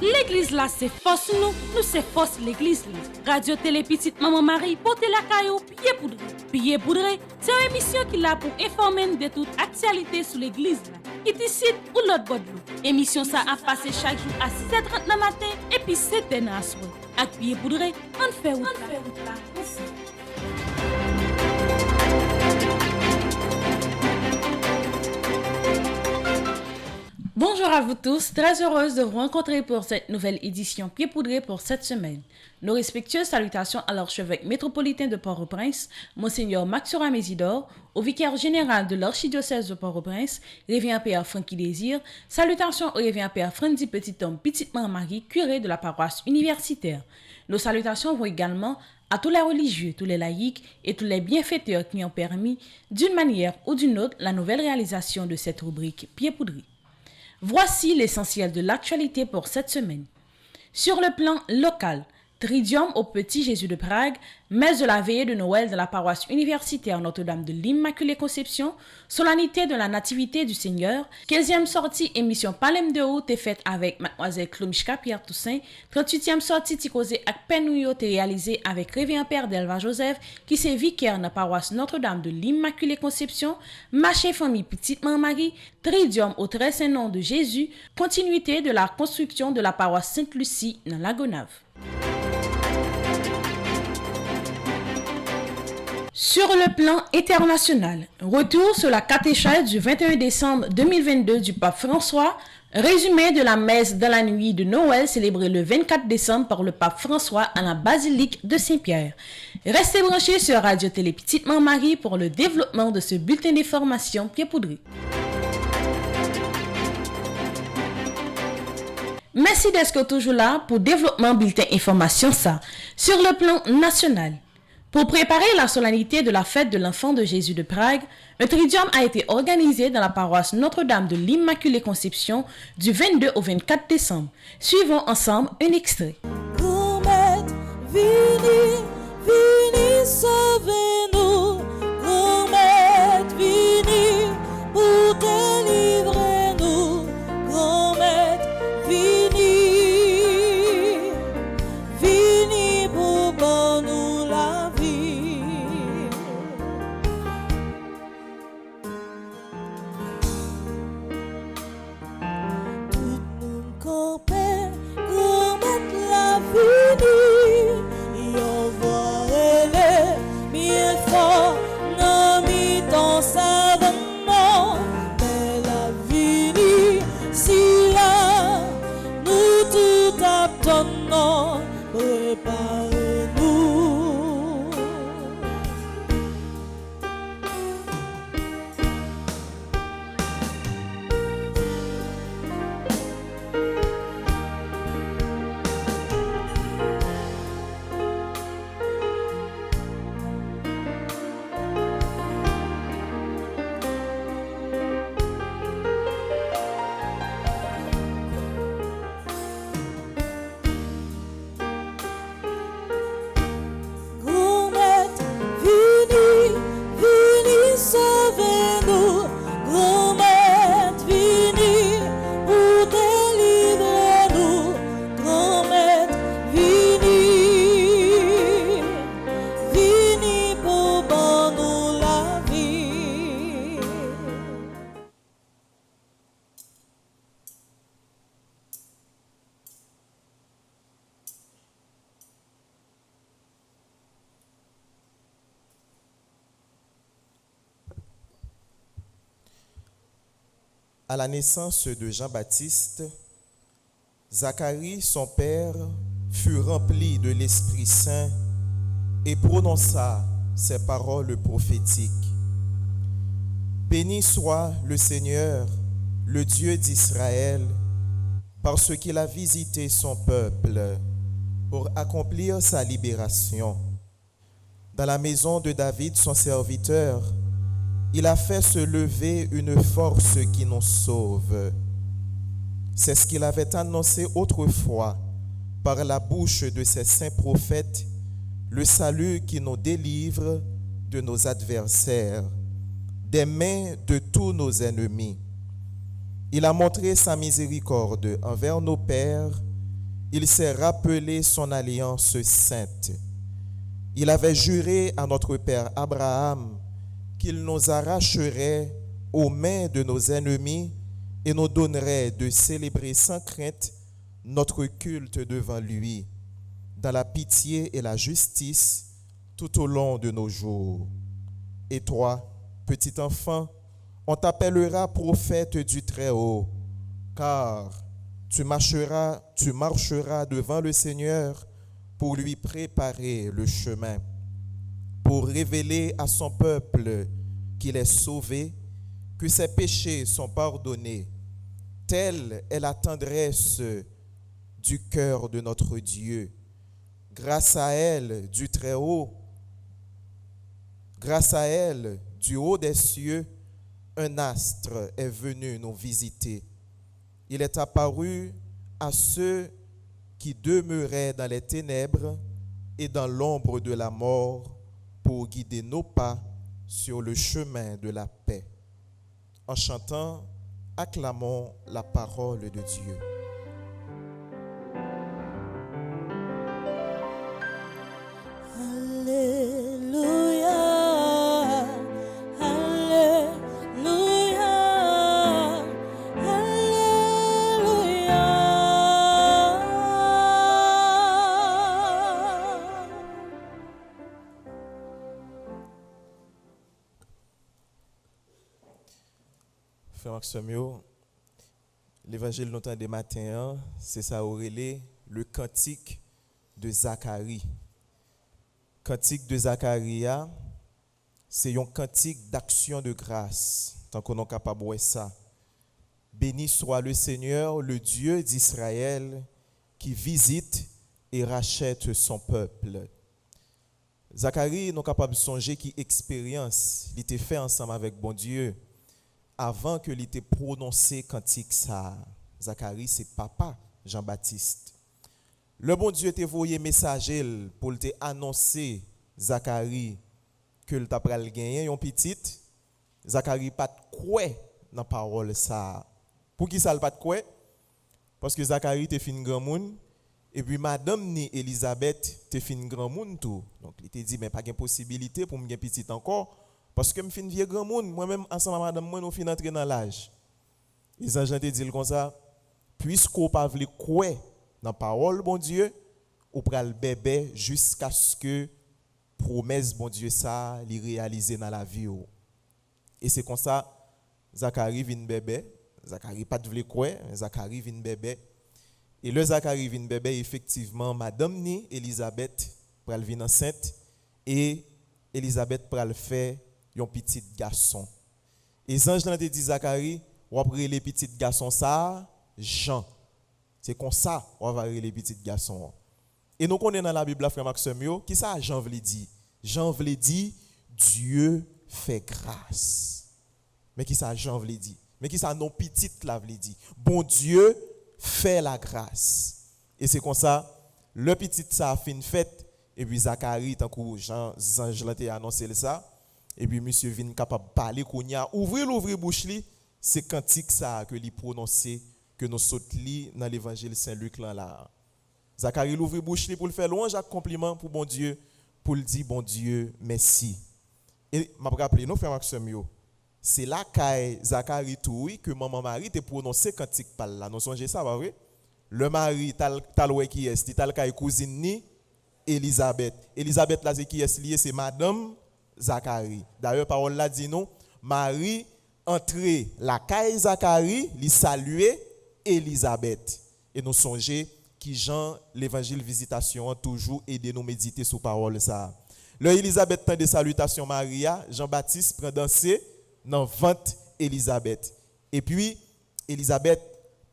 L'église là, c'est force nous c'est force l'église là. Radio Télé Petite Maman Marie, portez la caillou, pied poudré. Pied poudré, c'est une émission qui là pour informer de toute actualité sur l'église là. Qui décide ou l'autre bord de l'eau. Émission ça a passé chaque jour à 6h30 le matin et puis 7h à soir. Avec pied poudré, on fait route là. Bonjour à vous tous, très heureuse de vous rencontrer pour cette nouvelle édition Pied Poudré pour cette semaine. Nos respectueuses salutations à l'archevêque métropolitain de Port-au-Prince, Monseigneur Maxura Mésidor, au vicaire général de l'archidiocèse de Port-au-Prince, Révérend Père Francky Désir, salutations au Révérend Père Frandy Petit-Homme Petite-Marie, curé de la paroisse universitaire. Nos salutations vont également à tous les religieux, tous les laïcs et tous les bienfaiteurs qui ont permis, d'une manière ou d'une autre, la nouvelle réalisation de cette rubrique Pied Poudré. Voici l'essentiel de l'actualité pour cette semaine. Sur le plan local, Tridium au Petit Jésus de Prague, messe de la veillée de Noël de la paroisse universitaire Notre-Dame de l'Immaculée Conception, solennité de la Nativité du Seigneur, 15e sortie émission Palem de Haut est faite avec Mademoiselle Klomishka Pierre Toussaint, 38e sortie Tikosé ak Penouyo est réalisée avec Révérend Père Delva Joseph, qui c'est vicaire dans la paroisse Notre-Dame de l'Immaculée Conception, marché famille Petite Marie, Tridium au très saint nom de Jésus, continuité de la construction de la paroisse Sainte-Lucie dans la Gonave. Sur le plan international, retour sur la catéchèse du 21 décembre 2022 du pape François, résumé de la messe de la nuit de Noël célébrée le 24 décembre par le pape François à la basilique de Saint-Pierre. Restez branchés sur Radio Télé Petite Maman Marie pour le développement de ce bulletin d'information Pied Poudré. Merci d'être toujours là pour développement bulletin information ça. Sur le plan national, pour préparer la solennité de la fête de l'enfant de Jésus de Prague, un tridium a été organisé dans la paroisse Notre-Dame de l'Immaculée Conception du 22 au 24 décembre. Suivons ensemble un extrait. Grand-Maître, vini, vini, sauvez-nous. Grand-Maître, vini, pour délivrer nous. Grand-Maître, vini, vini pour bon nous la vie. Tout nous camper, grand-maître la vini, y envoie-les bien fort, non mi ton savonnement, mais la vini, si là, nous tout attendons, préparez-nous. Grand-Maître, vini, vini, sauvez-nous. Grand-Maître, vini, pour délivrer nous. Grand-Maître, vini, vini pour bon nous la vie. À la naissance de Jean-Baptiste, Zacharie, son père, fut rempli de l'Esprit Saint et prononça ces paroles prophétiques. Béni soit le Seigneur, le Dieu d'Israël, parce qu'il a visité son peuple pour accomplir sa libération. Dans la maison de David, son serviteur, il a fait se lever une force qui nous sauve. C'est ce qu'il avait annoncé autrefois par la bouche de ses saints prophètes, le salut qui nous délivre de nos adversaires, des mains de tous nos ennemis. Il a montré sa miséricorde envers nos pères il s'est rappelé son alliance sainte. Il avait juré à notre père Abraham qu'il nous arracherait aux mains de nos ennemis et nous donnerait de célébrer sans crainte notre culte devant lui, dans la pitié et la justice tout au long de nos jours. Et toi, petit enfant, on t'appellera prophète du Très-Haut, car tu marcheras devant le Seigneur pour lui préparer le chemin, pour révéler à son peuple qu'il est sauvé, que ses péchés sont pardonnés. Telle est la tendresse du cœur de notre Dieu. Grâce à elle, du Très-Haut, grâce à elle, du haut des cieux, un astre est venu nous visiter. Il est apparu à ceux qui demeuraient dans les ténèbres et dans l'ombre de la mort pour guider nos pas sur le chemin de la paix. En chantant, acclamons la parole de Dieu. Alléluia, Alléluia, Alléluia. Frère Maximio, l'évangile nous des matins, c'est ça aurélie, le cantique de Zacharie. Cantique de Zacharia, c'est un cantique d'action de grâce, tant qu'on est capable de voir ça. Béni soit le Seigneur, le Dieu d'Israël, qui visite et rachète son peuple. Zacharie, nous sommes capables de songer qui expérience, il était fait ensemble avec bon Dieu, avant que il était prononcé cantique ça. Zacharie, c'est papa Jean-Baptiste. Le bon Dieu t'a envoyé messager pour te annoncer Zacharie que le t'a pral gagner un petit. Zacharie pas de quoi dans parole ça. Pour qui ça le pas de quoi? Parce que Zacharie te fin grand monde et puis madame ni Elisabeth te fin grand monde tout. Donc il te dit mais pas de possibilité pour me gagner petit encore parce que me fin vieux grand monde moi-même ensemble avec madame moi nous fin entrer dans l'âge. Les anges te dit comme ça puisqu'on pas veut quoi dans parole bon Dieu ou pral bébé jusqu'à ce que promesse bon Dieu ça li réaliser dans la vie et c'est comme ça Zacharie vient bébé Zacharie pas de vle quoi Zacharie vient bébé et le Zacharie vient bébé effectivement madame ni Elisabeth pral vient enceinte et Elisabeth pral faire un petit garçon et ange dans te dit Zacharie ou après les petits garçons ça Jean. C'est comme ça on va voir les petits garçons. Et nous connaissons dans la Bible, frère Maximio, qui ça Jean veut dire? Jean veut dire Dieu fait grâce. Mais qui ça Jean veut dire? Mais qui ça non petit là veut dire? Bon Dieu fait la grâce. Et c'est comme ça, le petit ça a fait une fête, et puis Zacharie, tant que Jean l'a annoncé ça, et puis monsieur vient capable de parler, ouvrir bouche li, c'est cantique ça que lui prononcer que nous sautons dans l'évangile Saint-Luc là. Zacharie l'ouvre bouche pour le faire louange à compliment pour bon Dieu, pour le dire bon Dieu merci. Et m'a rappelé nous frère Maxime c'est là que Zacharie tout que maman Marie te prononcé cantique par là. Nous songez ça pas vrai? Le mari tal ouais qui est, tal kay cousine ni Elisabeth. Elisabeth là c'est qui est lié c'est madame Zacharie. D'ailleurs parole là dit nous Marie entrer la caille Zacharie, lui saluer Elisabeth. Et nous songer qui Jean l'évangile visitation a toujours aidé nous méditer sur parole ça. Le Elisabeth tant de salutations Maria, Jean-Baptiste prend danser dans ventre Elisabeth. Et puis Elisabeth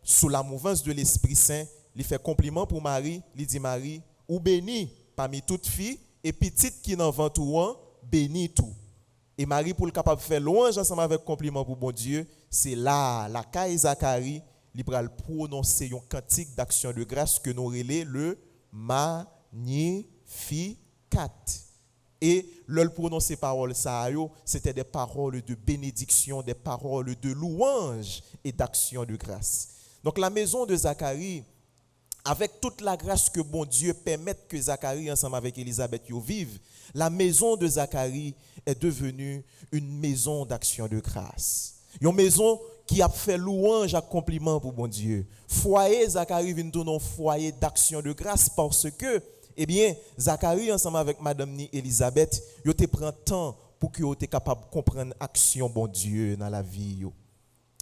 sous la mouvance de l'Esprit Saint, lui fait compliment pour Marie, lui dit Marie, ou béni parmi toutes filles et petite qui n'en vent tout béni tout. Et Marie pour le capable faire louange ensemble avec compliment pour bon Dieu, c'est là la caille Zacharie il va prononcer un cantique d'action de grâce que nous relais le Magnificat. Et le prononcer parole ça c'était des paroles de bénédiction, des paroles de louange et d'action de grâce. Donc la maison de Zacharie avec toute la grâce que bon Dieu permette que Zacharie ensemble avec Élisabeth vivent, la maison de Zacharie est devenue une maison d'action de grâce. Une maison qui a fait louange et compliment pour bon Dieu. Foyer Zacharie vient tourner un foyer d'action de grâce parce que, eh bien, Zacharie ensemble avec Madame ni Élisabeth, yo te prend temps pour que yo te capable de comprendre l'action bon Dieu dans la vie yo.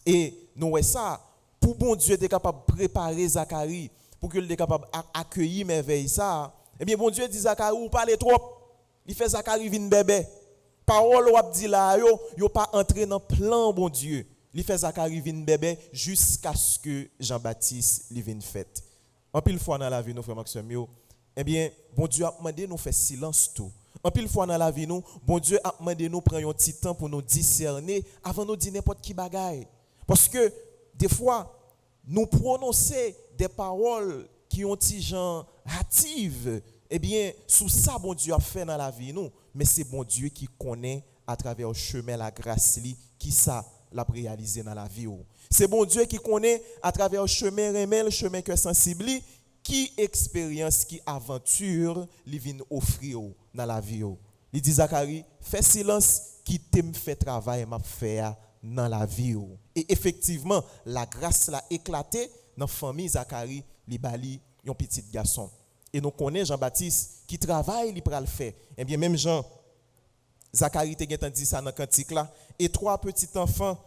Et nous voyons ça, pour bon Dieu être capable de préparer Zacharie, pour qu'il soit capable d'accueillir merveille ça, eh bien bon Dieu dit Zacharie, ou parlez trop, il fait Zacharie vin bébé. Parole ou dit là, yo pas entrer dans le plan bon Dieu. Il fait Zacharie vin bébé jusqu'à ce que Jean-Baptiste li vienne fait. En pile fois dans la vie, nos frères Maxime, eh bien, bon Dieu a demandé nous faire silence tout. En pile fois dans la vie, nous, bon Dieu a demandé nous prendre un petit temps pour nous discerner avant de dire n'importe qui bagaille. Parce que des fois, nous prononcer des paroles qui ont des gens hâtives, eh bien, sous ça, bon Dieu a fait dans la vie, nous. Mais c'est bon Dieu qui connaît à travers le chemin, la grâce, qui ça l'a réalisé dans la vie. C'est bon Dieu qui connaît à travers le chemin, le chemin que sensible, qui expérience, qui aventure, il vient offrir dans la vie. Il dit Zacharie, fais silence, qui t'aime fait travail, m'a fait dans la vie. Et effectivement, la grâce l'a éclaté dans la famille Zacharie, li bali un petit garçon. Et nous connaissons Jean-Baptiste qui travaille, il peut le faire. Eh bien, même Jean, Zacharie te dit ça dans le cantique là. Et trois petits enfants,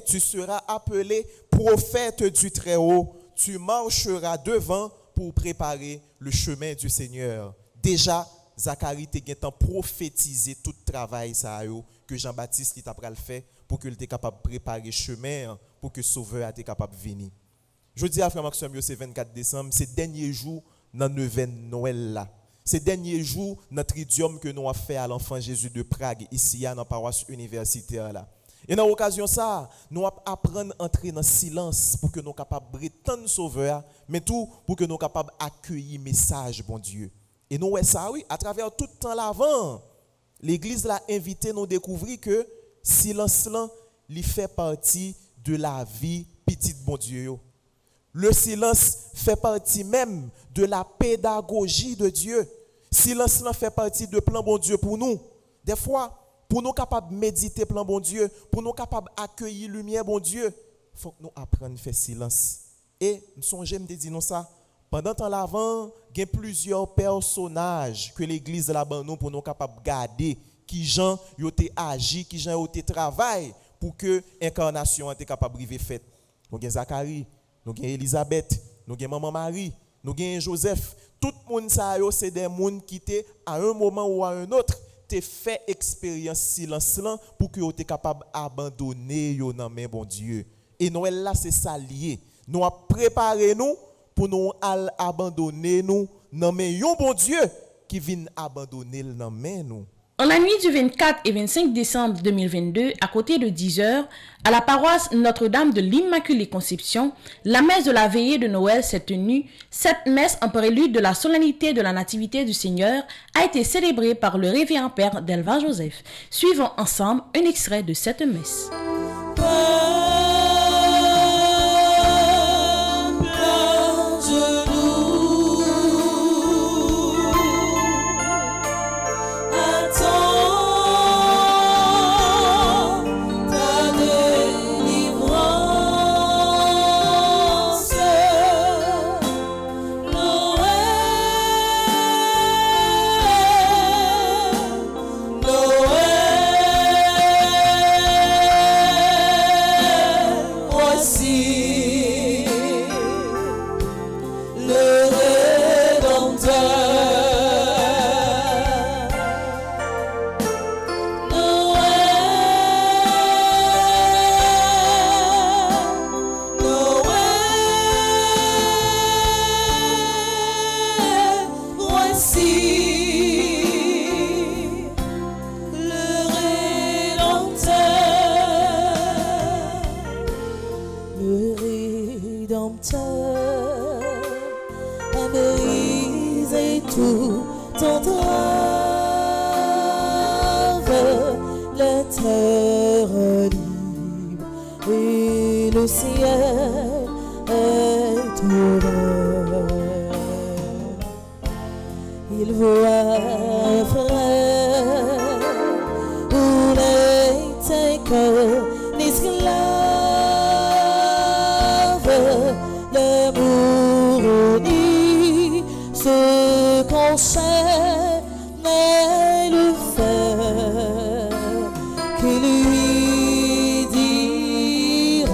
tu seras appelé prophète du Très-Haut. Tu marcheras devant pour préparer le chemin du Seigneur. Déjà, Zacharie te prophétisé tout le travail ça que Jean-Baptiste t'a le faire pour qu'il soit capable de préparer le chemin pour que le Sauveur soit capable de venir. Je dis à Frère Maxime, c'est 24 décembre, c'est le dernier jour dans le Noël là. C'est le dernier jour notre idiome que nous avons fait à l'enfant Jésus de Prague, ici dans la paroisse universitaire là. Et dans l'occasion ça, nous apprendre à entrer dans le silence pour que nous soyons capables de prétendre Sauveur, mais tout pour que nous soyons capables d'accueillir le message, bon Dieu. Et nous, ça, oui, à travers tout le temps l'avant, l'Église l'a invité à nous découvrir que silence là, il fait partie de la vie petite, bon Dieu. Le silence fait partie même de la pédagogie de Dieu. Silence là fait partie de plan bon Dieu pour nous. Des fois, pour nous capables de méditer plan bon Dieu, pour nous capables d'accueillir lumière bon Dieu, il faut que nous apprenions à faire silence. Et nous songez me dire nous ça. Pendant temps l'avant, il y a plusieurs personnages que l'église là-bas nous pour nous capables de garder qui gens ont agi, qui gens ont travaillé pour que l'incarnation soit capable de faire. Nous avons Zacharie, nous avons Élisabeth, nous avons maman Marie, nous avons Joseph. Tout le monde ça c'est des gens qui à un moment ou à un autre te fait expérience silence pour que vous soyez capable d'abandonner dans main bon Dieu. Et Noël là c'est ça lié. Nous avons préparé nous pour nous abandonner nous dans main bon Dieu qui vient abandonner dans main nous. En la nuit du 24 et 25 décembre 2022, à côté de 10h, à la paroisse Notre-Dame de l'Immaculée Conception, la messe de la veillée de Noël s'est tenue. Cette messe, en prélude de la solennité de la Nativité du Seigneur, a été célébrée par le révérend Père Delva Joseph. Suivons ensemble un extrait de cette messe. a brisé tout entrave, la terre libre et le ciel est ouvert. chair, mais le fer qui lui dira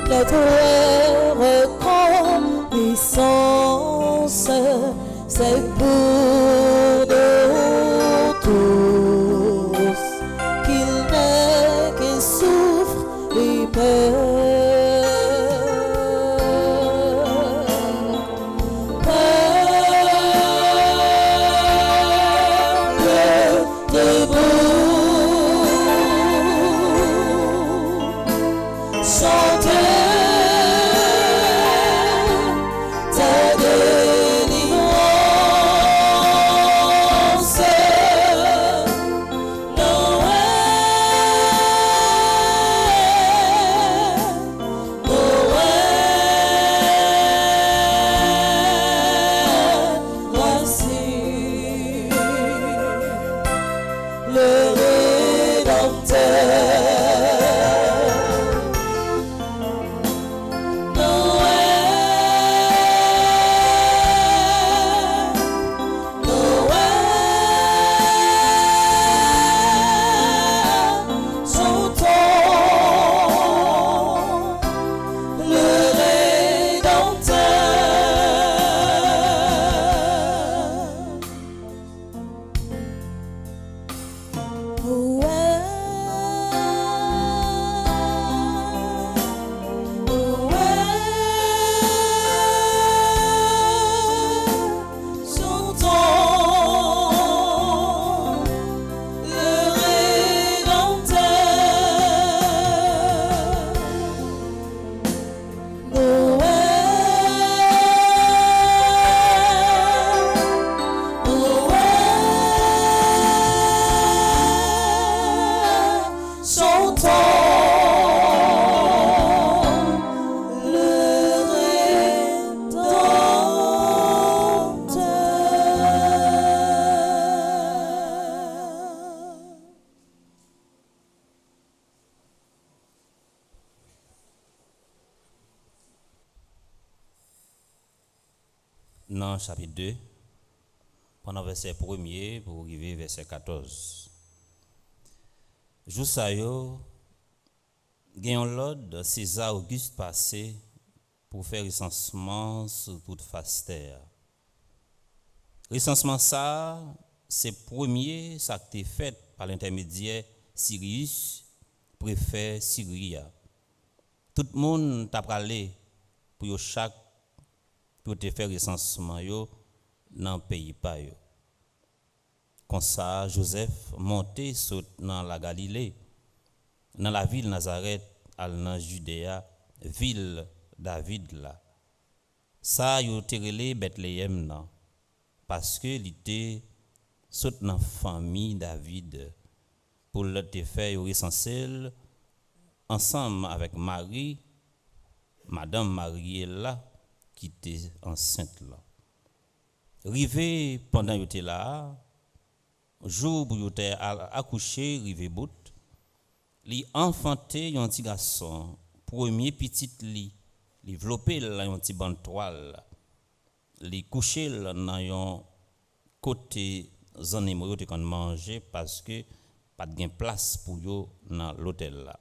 notre reconnaissance, c'est pour nous tous qu'il n'est qu'un souffre et peur. Dans chapitre 2, pendant verset 1er pour arriver verset 14. Jou sa yo, gen l'ordre César Auguste passé pour faire recensement sur toute face terre. Recensement ça, c'est premier ça qui est fait par l'intermédiaire Cyrus, préfet Syria. Tout le monde t'a parlé pour chaque pour te faire recensement yo dans pays pa yo. Comme ça Joseph monté saute dans la Galilée, dans la ville Nazareth, al dans Judéa, ville David là. Ça yo te relé Bethléem nan parce que il était saute dans famille David pour le te faire recenser ensemble avec Marie, madame Mariella qui était enceinte là. Rivé pendant yote là, jour où yote accouché rivé bout, li enfanté yon petit garçon, premier petit li développé là yon petit ban toile, li couché là dans yon côté zanimo yo te kon manger parce que pas de place pour yo dans l'hôtel là.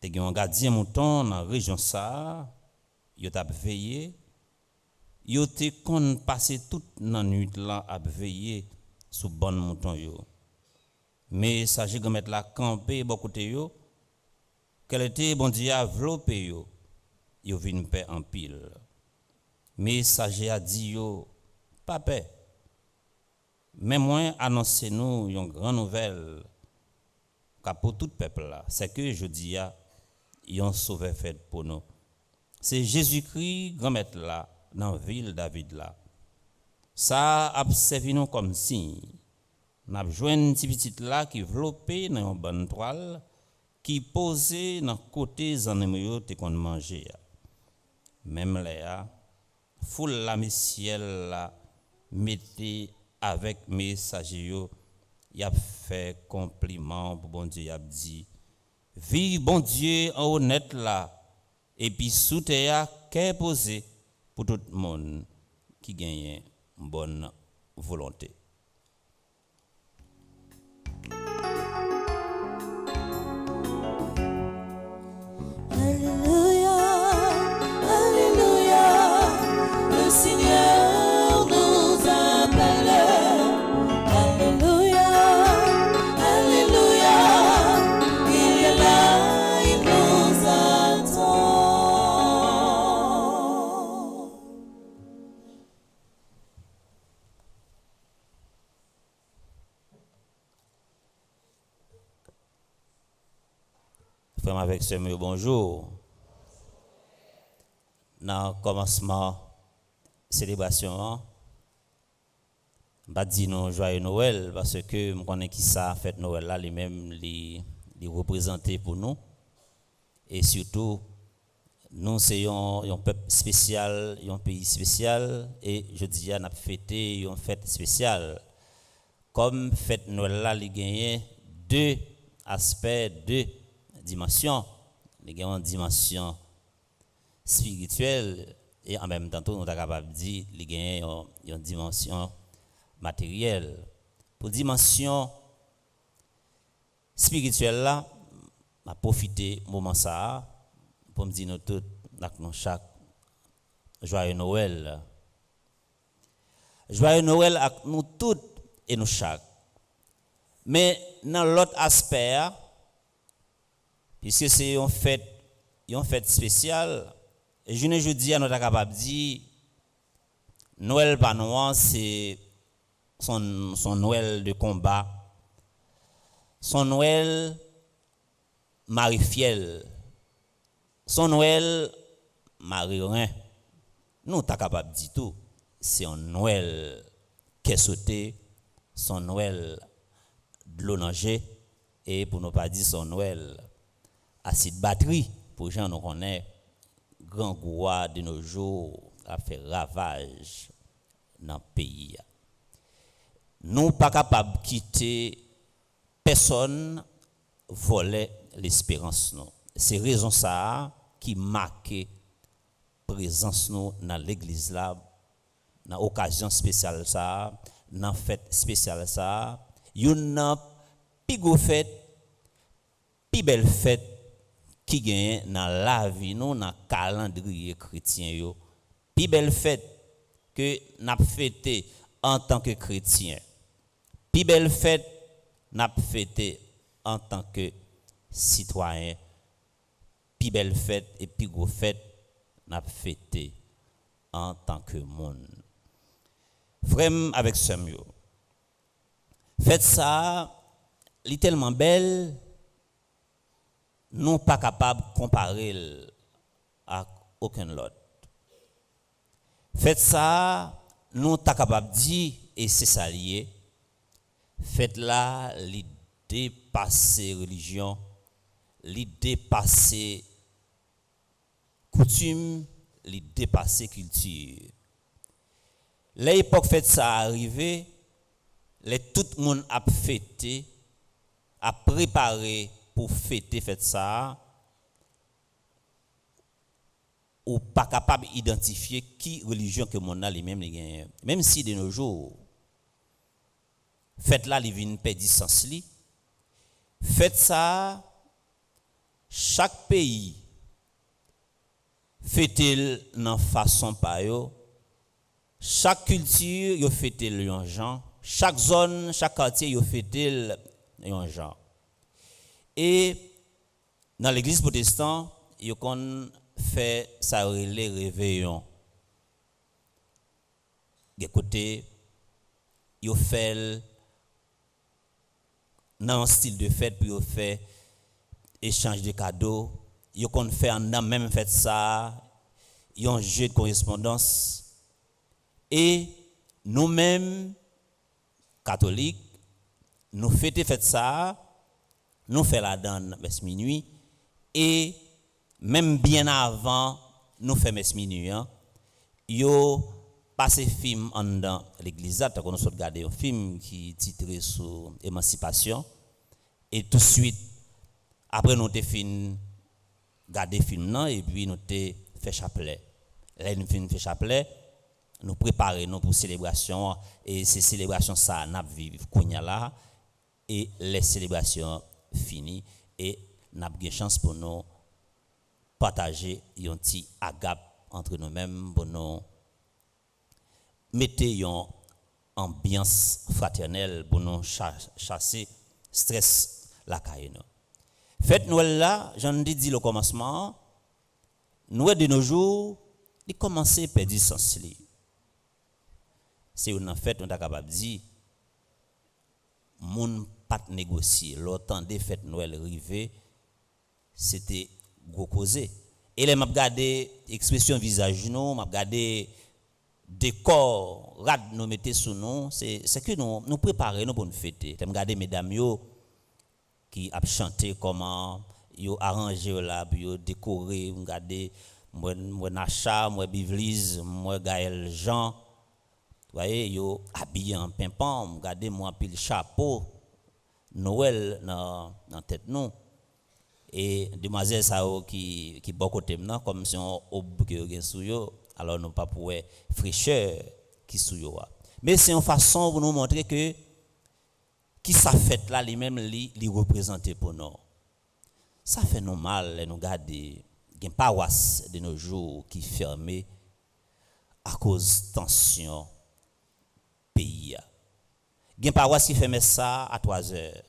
Te gen un gardien mouton dans région ça, yo t'a veillé, yo te kon passer toute nan nuit là à veiller sous bon mouton yo. Mais ça j'ai mettre la camper bon côté yo, qu'elle était bon Dieu a enveloppé yo, yo vinn paix en pile. Mais ça j'ai a dit yo pas paix. Mais moi annoncer nous une grande nouvelle pour tout peuple là, c'est que je dis a yon sauveur fait pour nous. C'est Jésus-Christ grand maître là dans ville David là. Ça a servi nous comme signe. N'a joine petit là qui enveloppé dans une bonne toile qui posé dans côté zanemo te kon manger. Même là foule la ciel là mettez avec messager yo y a fait compliment pour bon Dieu y a dit vive bon Dieu en honnête là et puis sous terre qu'est posé pour tout le monde qui gagne bonne volonté. Alléluia, Alléluia, le Seigneur nous appelle. Alléluia, Alléluia, il est là, il nous attend. Frère avec ce mot, bonjour. Dans le commencement célébration, je vais dire nous joyeux Noël parce que je connais qui ça fête Noël là lui-même les représenter pour nous et surtout nous c'est un peuple spécial, un pays spécial et je dis on a fêté une fête spéciale comme fête Noël là il gagne deux aspects, deux dimensions. Il y a une dimension spirituelle et en même temps, nous sommes capables de dire qu'il y a une dimension matérielle. Pour la dimension spirituelle, là, je profité du moment ça pour me dire nous tous, nous chaque joyeux Noël. Joyeux Noël à nous tous et nous chaque. Mais dans l'autre aspect, puisque c'est une fête spéciale, et je ne dis à nous capable de dire Noël pas nous, c'est son Noël de combat, son Noël Marie-Fiel, son Noël Marie-Rien. Nous sommes capables de dire tout. C'est un Noël qui est sauté, son Noël de l'onanger, et pour ne pas dire son Noël acide batterie, pour les gens nous connaissent, grand goût de nos jours a fait ravage dans le pays. Nous ne sommes pas capables de quitter personne voler l'espérance. C'est raison ça qui marque présence nous dans l'église là, dans occasion spéciale ça, dans fête spéciale ça, une plus grosse fête, plus belle fête qui gagne dans la vie nous dans le calendrier chrétien yo. Plus belle fête que n'a fêté en tant que chrétien. Plus belle fête n'a fêté en tant que citoyen. Plus belle fête et plus grosse fête n'a fêté en tant que monde. Vraiment avec ce mieux. Faites ça, elle est tellement belle, nous pas capable de comparer à aucun autre. Faites ça, nous pas capable de dire, et c'est ça lié. Faites là, les dépasser religion, les dépasser coutume, les dépasser culture. L'époque fête ça arrivé, tout le monde a fêté, a préparé pour fêter fête ça, ou pas capable d'identifier qui religion que mon a lui-même gagne. Même si de nos jours, fête là, il vient perdre sens li. Fête ça, chaque pays fête dans façon pa yo. Chaque culture yo fête yon genre. Chaque zone, chaque quartier yo fête yon genre. Et dans l'église protestante, yo kon fait ça les réveillons. De côté, yo fait dans un style de fête puis yo fait échange de cadeaux. Yo kon fait en même fête ça, yon jeu de correspondance. Et nous-mêmes catholiques, nous fête ça, nous fait la donne messe minuit et même bien avant nous fait messe minuit yo passé film en dans l'église là qu'on nous regarder un film qui titré sur émancipation et tout de suite après nous te fin regarder film là et puis nous te fait chapelet là nous fin fait chapelet nous préparer nous pour célébration et ces célébrations ça n'a vivre konya là et les célébrations finies et n'a pas chance pour nous partager un petit agape entre nous-mêmes pour nous mettre une ambiance fraternelle pour nous chasser stress la caille. Fête Noël là, j'en ai dit le commencement, Noël de nos jours, il commence à perdre sens. C'est une fête, on est capable de dire, moun pas négocier. L'autant des fêtes Noël arrivées, c'était gros causé. Et là, m'a regardé expression visage nous, m'a regardé décor, rad nous mettez sous nous, c'est que nous préparer nous pour une fête. M'a regardé mesdames yo qui a chanté comment yo arrangé là, yo décoré, regardé moi Nacha, moi Bivlise, moi Gaël Jean. Vous voyez, yo habillé en pimpon, regardez moi pile chapeau Noël dans tête nous. Et demoiselle ça qui bon côté maintenant comme si on ob que gen sou yo, alors nous pas pour fraîcheur qui sou yo. Mais c'est une façon pour nous montrer que qui ça fait là lui-même li représenter pour nous. Ça fait nous mal nous garder gen paroisse de nos jours qui fermé à cause tension pays. Gen paroisse qui fermé ça à 3 heures.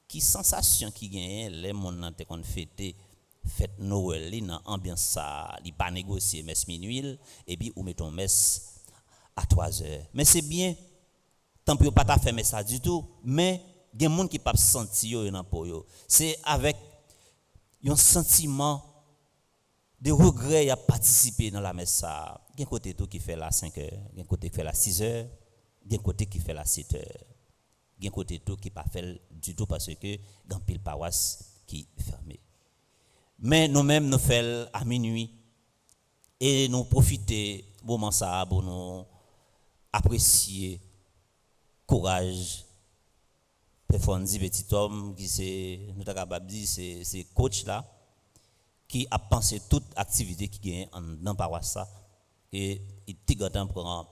Qui sensation qui gagne les monde nan te kon fêter fête Noël li nan ambiance ça, li pas négocier messe minuit et puis ou mettons messe à 3 heures. Mais c'est bien tant pis pas ta fermer ça du tout, mais gen monde qui pas senti yo nan po yo. C'est avec un sentiment de regret à participer dans la messe ça. Gen côté tout qui fait la 5 heures, gen côté qui fait la 6 heures, gen côté qui fait la 7 heures. Gen côté tout qui pas fait du tout parce que grand pile paroisse qui fermé. Mais nous-mêmes nous fait à minuit et nous profiter moment ça pour nous apprécier courage performance petit homme qui c'est nous ta capable dire c'est coach là qui a pensé toute activité qui gagne dans paroisse ça et il tigantan prend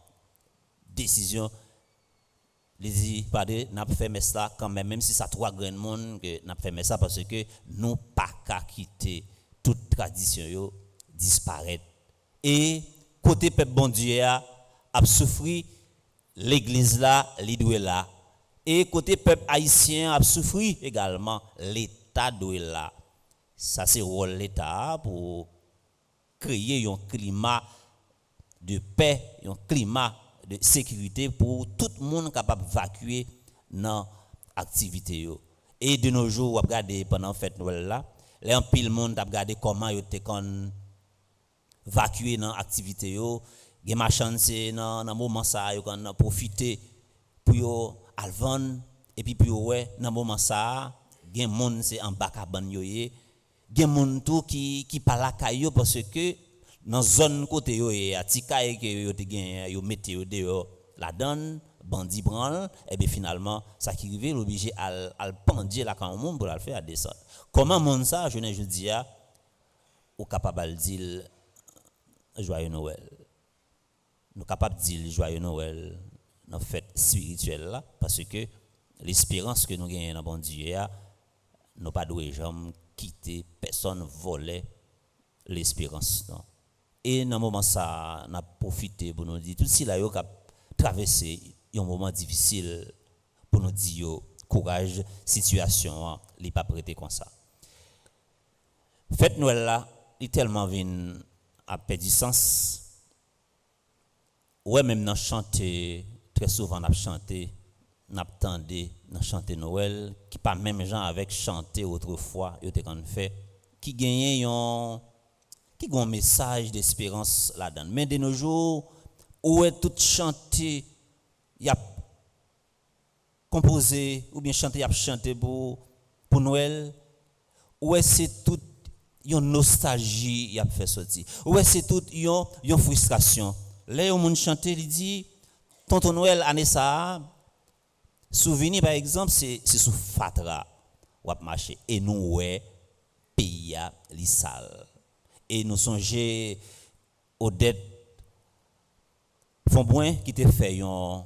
décision les dit pardon n'a fait mais ça quand même si ça 3 grands monde que n'a fait mais ça parce que nous pas qu'à quitter toute tradition yo disparaître et côté peuple bon Dieu a souffri l'église là li doit là et côté peuple haïtien a souffri également l'état doit là ça c'est rôle l'état pour créer un climat de paix un climat de sécurité pour tout le monde capable d'évacuer dans l'activité yo. Et de nos jours, on regarde pendant fête Noël là, les en pile monde a regardé comment yo te kon évacuer dans l'activité yo, gen machan c'est dans moment ça yo kon profiter pour yo al vendre et puis pour ouais dans moment ça, gen monde c'est en bas cabane yo yé, gen monde tout qui pas la caillou parce que dans zone côté yo et atikaye que yo te gen yo mette yo dehors la donne bandi branle et bien finalement ça qui rive obligé à pendier la quand monde pour la faire descendre comment monde ça je dis a ou capable dire joyeux Noël nous capable dire joyeux Noël dans fête spirituelle là parce que l'espérance que nous gagnons dans bon Dieu nous pas doit jamais quitter personne voler l'espérance non. Et dans moment ça n'a profité pour nous dire tout si là yo cap traverser un moment difficile pour nous dire courage situation li pas prêté comme ça fête Noël là il tellement vinn à perdre sens ouais même dans chanter très souvent n'a chanter n'a tendé dans chanter Noël qui pas même gens avec chanter autrefois yo te quand fait qui gagnait qui a un message d'espérance là-dedans. Mais de nos jours, où est tout chanté, il y a composé, ou bien chanté, il y a chanté pour Noël, où est c'est tout une nostalgie, il y a fait sortir. Où est c'est tout une frustration. Là, où on chante, il dit, tonton Noël, année ça, souvenir par exemple, c'est sous Fatra, ou a marché, et nous, ouais, pays à l'issal. Et nous songer aux dettes font point qui te fait yon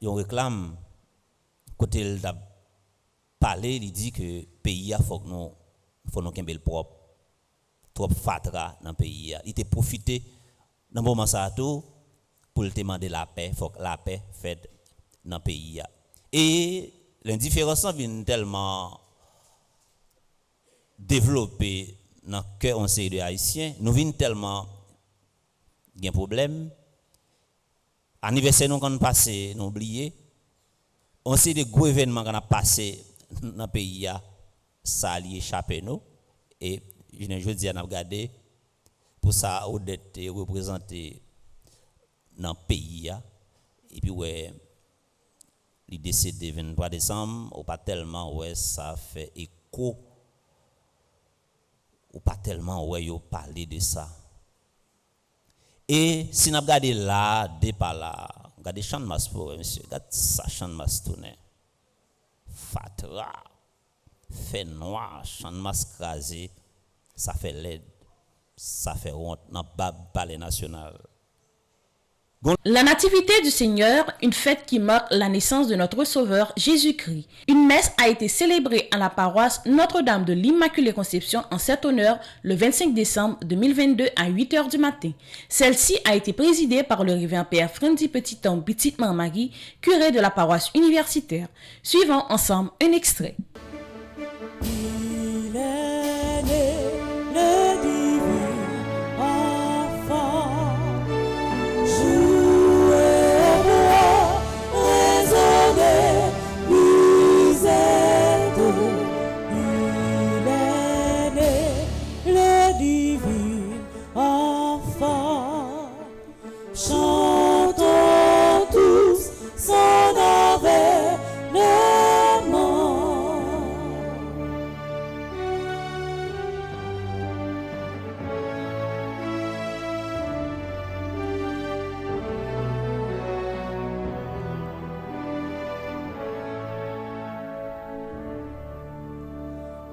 réclame côté il a parlé, il dit que pays a faut nous kembel propre, trop fatra dans pays a. Il te profité dans moment ça tout pour te demander la paix, faut que la paix fait dans pays a. Et l'indifférence vient tellement développée dans le cœur on série de haïtiens, nous vient tellement un problème. Anniversaire nous quand passé, nous oublié. On sait des gros événements qu'on a passé dans le pays, ça a échappé nous. Et je dis à nous regarder pour ça, on est représenté dans le pays. Et puis, ouais, il décède le 23 décembre, ou pas tellement, ouais, ça fait écho, ou pas tellement, ouais, il parlé de ça. Et si nous regardons là, départ là, regardez champ de masse pour monsieur, regardez ça champ de masse tourné. Fatra, fait noir, champ de masse crasé, ça fait laid, ça fait honte dans le palais national. La nativité du Seigneur, une fête qui marque la naissance de notre Sauveur Jésus-Christ. Une messe a été célébrée à la paroisse Notre-Dame de l'Immaculée Conception en cet honneur le 25 décembre 2022 à 8h du matin. Celle-ci a été présidée par le révérend Père Frenzy Petit-Homme Petite-Marie, curé de la paroisse universitaire. Suivons ensemble un extrait. Il est né, le divin enfant. Jouez au bois, résonnez, musette. Il est né, le divin enfant. Chantons tous son avènement.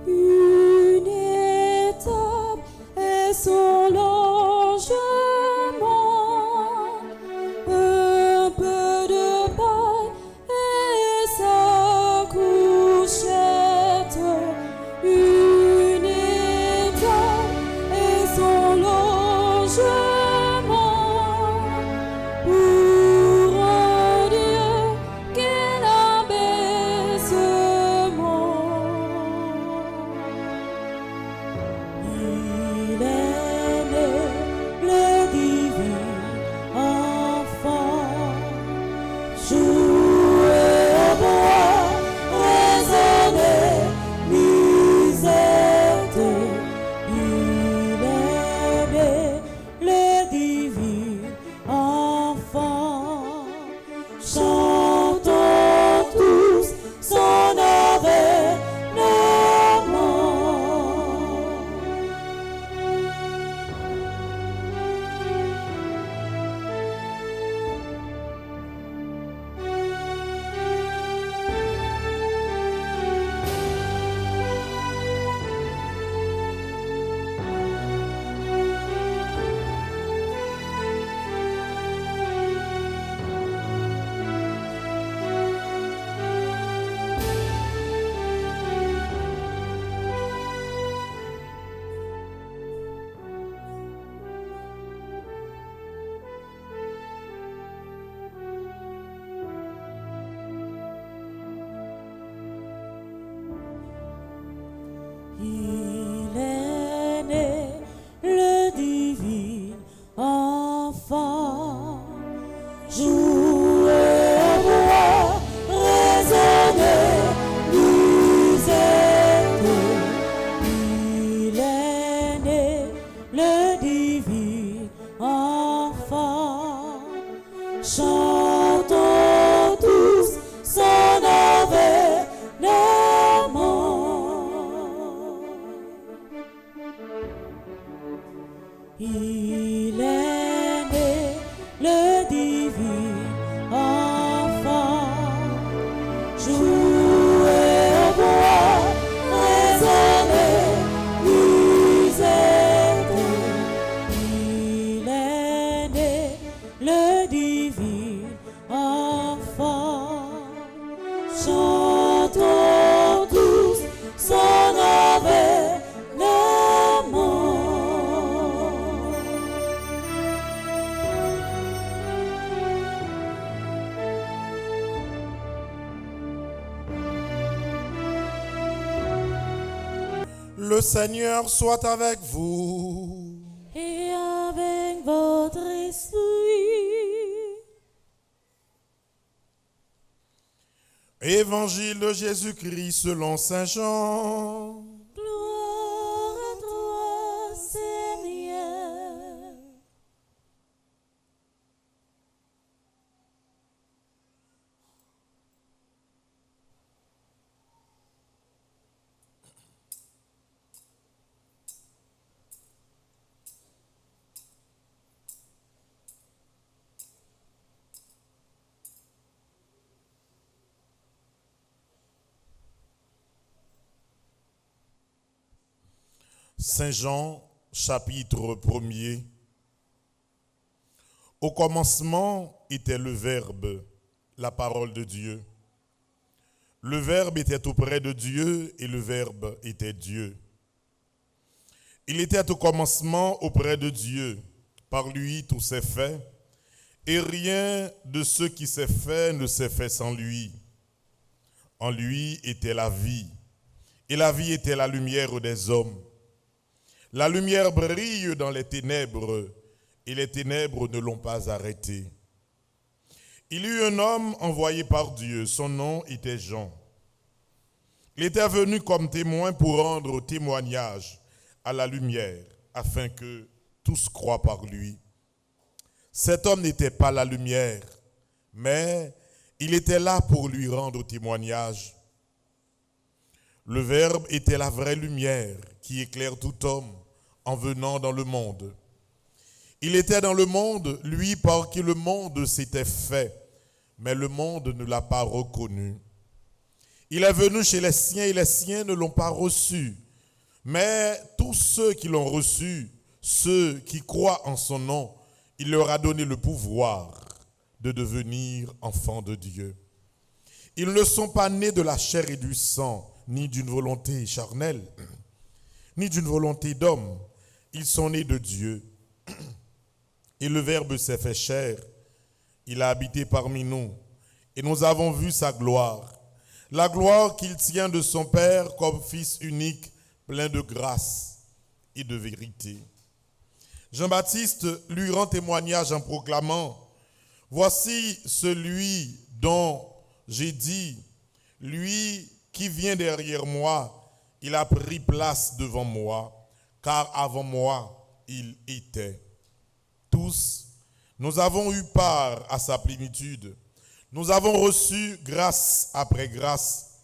Une étape et son logement, un peu de paille et sa couchette. Une étape et son logement, pour un Dieu qu'elle abaissement. Il est né, le divin enfant. Jouez au bois, résonnez, musette. Il est né, le divin enfant. Chantons tous son avènement. Il est né, le divin enfant. Jouez au bois, résonnez, musette. Il est né, le divin enfant. Chantons tous son avènement. Il est né, le divin enfant. Jouez au bois, résonnez, musette. Le Seigneur soit avec vous. Et avec votre esprit. Évangile de Jésus-Christ selon Saint Jean. Gloire à toi, Seigneur. Saint Jean, chapitre 1er. Au commencement était le Verbe, la parole de Dieu. Le Verbe était auprès de Dieu et le Verbe était Dieu. Il était au commencement auprès de Dieu. Par lui tout s'est fait, et rien de ce qui s'est fait ne s'est fait sans lui. En lui était la vie, et la vie était la lumière des hommes. La lumière brille dans les ténèbres, et les ténèbres ne l'ont pas arrêté. Il y eut un homme envoyé par Dieu, son nom était Jean. Il était venu comme témoin pour rendre témoignage à la lumière, afin que tous croient par lui. Cet homme n'était pas la lumière, mais il était là pour lui rendre témoignage. Le Verbe était la vraie lumière qui éclaire tout homme en venant dans le monde. Il était dans le monde, lui par qui le monde s'était fait, mais le monde ne l'a pas reconnu. Il est venu chez les siens et les siens ne l'ont pas reçu. Mais tous ceux qui l'ont reçu, ceux qui croient en son nom, il leur a donné le pouvoir de devenir enfants de Dieu. Ils ne sont pas nés de la chair et du sang, ni d'une volonté charnelle, ni d'une volonté d'homme. Ils sont nés de Dieu. Et le Verbe s'est fait chair. Il a habité parmi nous. Et nous avons vu sa gloire. La gloire qu'il tient de son Père comme Fils unique, plein de grâce et de vérité. Jean-Baptiste lui rend témoignage en proclamant « Voici celui dont j'ai dit, lui qui vient derrière moi, il a pris place devant moi. » Car avant moi, il était. Tous, nous avons eu part à sa plénitude. Nous avons reçu grâce après grâce.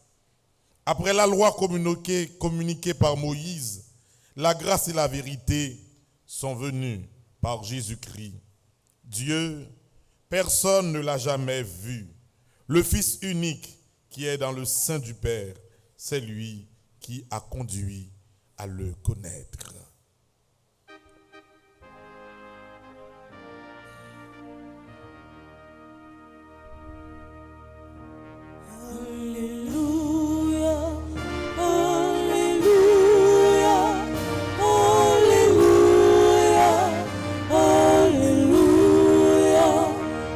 Après la loi communiquée par Moïse, la grâce et la vérité sont venues par Jésus-Christ. Dieu, personne ne l'a jamais vu. Le Fils unique qui est dans le sein du Père, c'est lui qui a conduit à le connaître. Alléluia, Alléluia, Alléluia, Alléluia,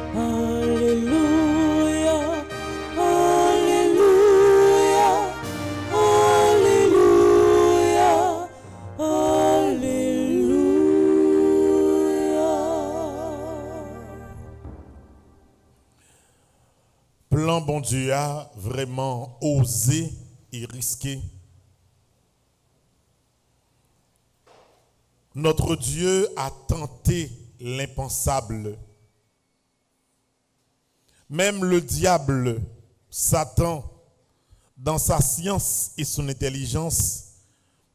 Alléluia, Alléluia, Alléluia, Alléluia. Plan bon Dieu a vraiment osé et risqué. Notre Dieu a tenté l'impensable. Même le diable, Satan, dans sa science et son intelligence,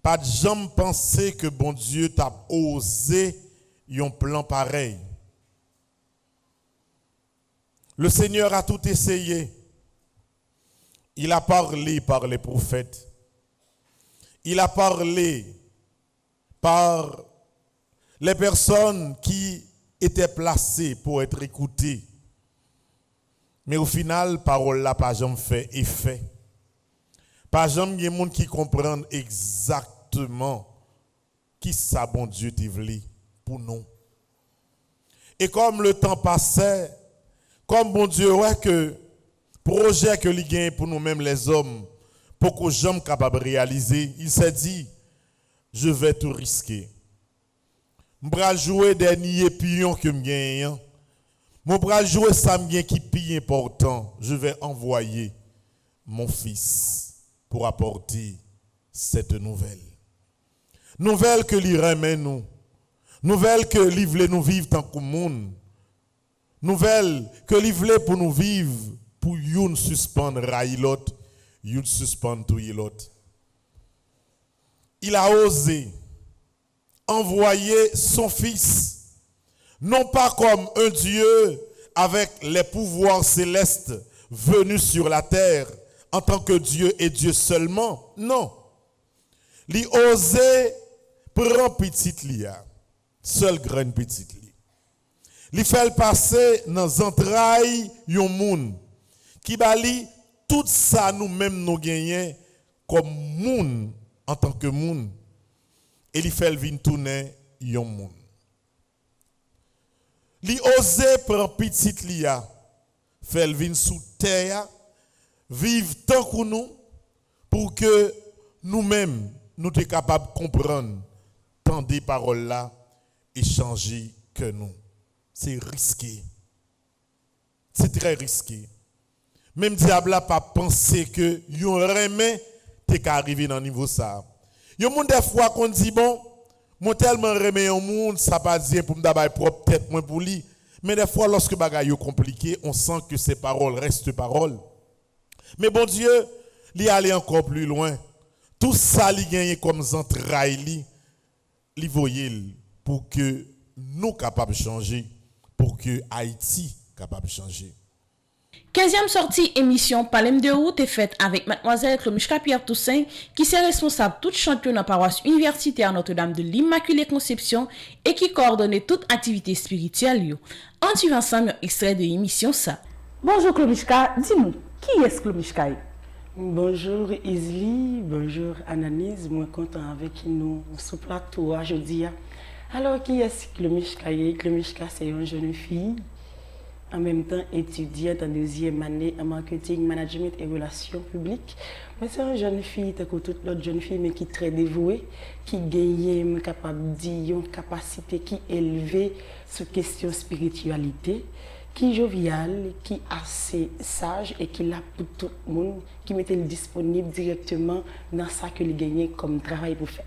pas de jamais pensé que bon Dieu t'a osé un plan pareil. Le Seigneur a tout essayé. Il a parlé par les prophètes. Il a parlé par les personnes qui étaient placées pour être écoutées. Mais au final, parole là pas jamais fait effet. Pas jamais il y a des gens qui comprennent exactement qui ça bon Dieu t'a voulu pour nous. Et comme le temps passait, comme bon Dieu ouais que projet que il gagne pour nous-mêmes les hommes, pour que jamais capable de réaliser, il s'est dit je vais tout risquer. Je vais jouer dernier pion que je gagne. Je vais jouer ça qui est plus important. Je vais envoyer mon fils pour apporter cette nouvelle. Nouvelle que lui remet nous. Nouvelle que lui voulait nous vivre tant que monde. Nouvelle que lui voulait pour nous vivre, pour nous suspendre railler l'autre, nous suspendre tout l'autre. Il a osé envoyer son fils, non pas comme un Dieu avec les pouvoirs célestes venus sur la terre en tant que Dieu et Dieu seulement, non. Il a osé prendre petite lia, seule graine petite lia. Il fait passer dans les entrailles yon moun qui bali tout ça nous-mêmes nous gagnons comme moun en tant que moun. Et il fait vin tourner yon moun. Li ose prendre petite lia, fait vin sous terre, vivre tant que nous pour que nous-mêmes nous soyons capables de comprendre tant des paroles là et changer que nous. C'est risqué. C'est très risqué. Même diable n'a pas pensé que yon remet t'es qu'arriver dans niveau ça. Yon monde des fois qu'on dit bon, mon tellement remet un monde ça pas dire pour me d'avoir propre tête moins pour lui. Mais des fois lorsque bagay yo compliqué, on sent que ces paroles restent paroles. Mais bon Dieu, li aller encore plus loin. Tout ça li gagne comme entrailles li voyait pour que nous capables de changer, pour que Haïti capable de changer. 15e sortie émission Palem de route est faite avec mademoiselle Klomushka Pierre Toussaint qui est responsable toute champion dans la paroisse universitaire Notre-Dame de l'Immaculée Conception et qui coordonne toute activité spirituelle. On suit ensemble un extrait de l'émission ça. Bonjour Klomushka, dis-nous, qui est Klomushka? Bonjour Isli, bonjour Ananis, moi content avec nous sur le plateau aujourd'hui. Alors qui est Klomushka? Klomushka c'est une jeune fille, en même temps étudiante en deuxième année en marketing, management et relations publiques. Moi c'est une jeune fille, comme toute l'autre jeune fille, mais qui est très dévouée, qui gagne, capable de dire, une capacité qui est élevée sur question spiritualité, qui est jovial, qui est assez sage et qui est là pour tout le monde, qui mettait disponible directement dans ça que il gagne comme travail pour faire.